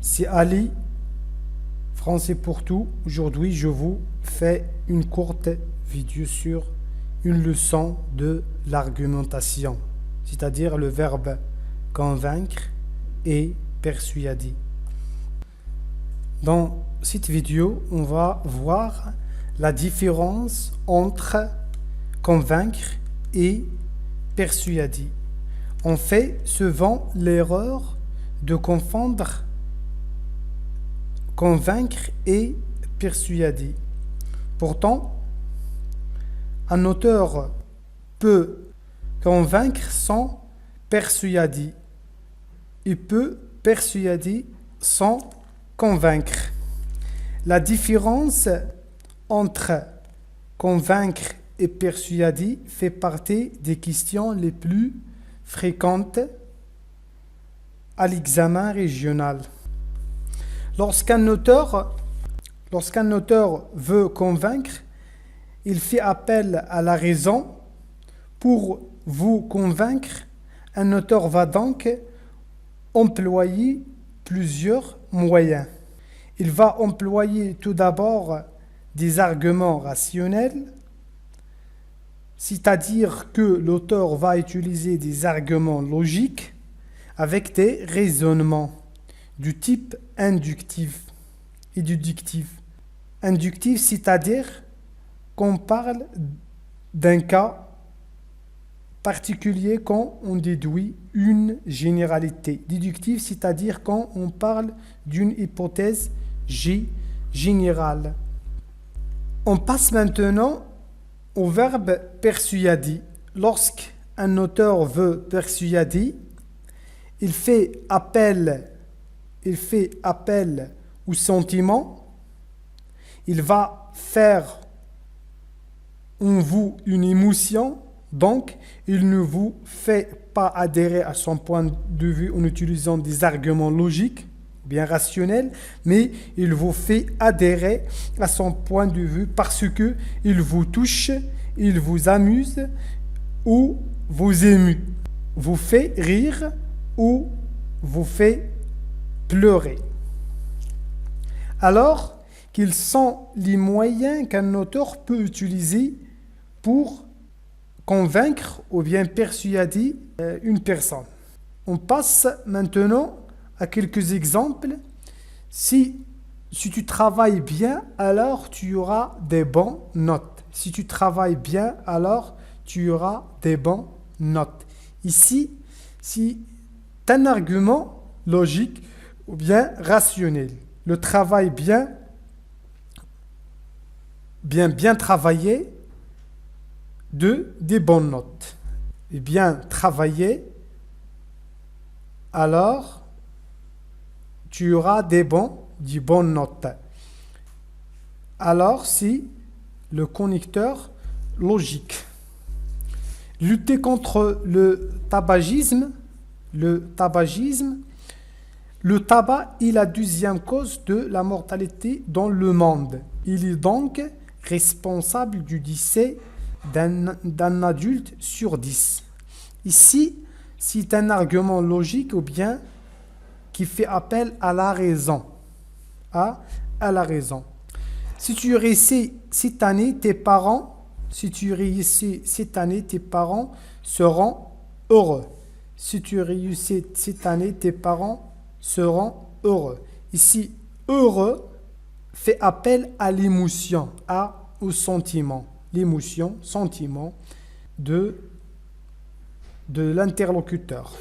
C'est Ali, français pour tout. Aujourd'hui, je vous fais une courte vidéo sur une leçon de l'argumentation, c'est-à-dire le verbe convaincre et persuader. Dans cette vidéo, on va voir la différence entre convaincre et persuader. On fait souvent l'erreur de confondre convaincre et persuader. Pourtant, un auteur peut convaincre sans persuader. Il peut persuader sans convaincre. La différence entre convaincre et persuader fait partie des questions les plus fréquentes à l'examen régional. Lorsqu'un auteur veut convaincre, il fait appel à la raison. Pour vous convaincre, un auteur va donc employer plusieurs moyens. Il va employer tout d'abord des arguments rationnels, c'est-à-dire que l'auteur va utiliser des arguments logiques avec des raisonnements du type inductif et déductif. Inductif, c'est-à-dire qu'on parle d'un cas particulier quand on déduit une généralité. Déductif, c'est-à-dire quand on parle d'une hypothèse générale. On passe maintenant au verbe persuader. Lorsqu'un auteur veut persuader, il fait appel au sentiment. Il va faire en vous une émotion. Donc, il ne vous fait pas adhérer à son point de vue en utilisant des arguments logiques, bien rationnels, mais il vous fait adhérer à son point de vue parce que il vous touche, il vous amuse ou vous émue, vous fait rire ou vous fait pleurer. Alors, quels sont les moyens qu'un auteur peut utiliser pour convaincre ou bien persuader une personne? On passe maintenant à quelques exemples. Si tu travailles bien, alors tu auras des bonnes notes. Si tu travailles bien, alors tu auras des bonnes notes. Ici, c'est un argument logique ou bien rationnel. Le travail bien travailler des bonnes notes. Et bien travailler, alors tu auras des bonnes notes. Alors c'est le connecteur logique. Lutter contre le tabagisme. Le tabac est la deuxième cause de la mortalité dans le monde. Il est donc responsable du décès d'un adulte sur 10. Ici, c'est un argument logique ou bien qui fait appel à la raison. À la raison. Si tu réussis cette année, tes parents seront heureux. Si tu réussis cette année, tes parents seront heureux. Ici, heureux fait appel à l'émotion, au sentiment. L'émotion, sentiment de l'interlocuteur.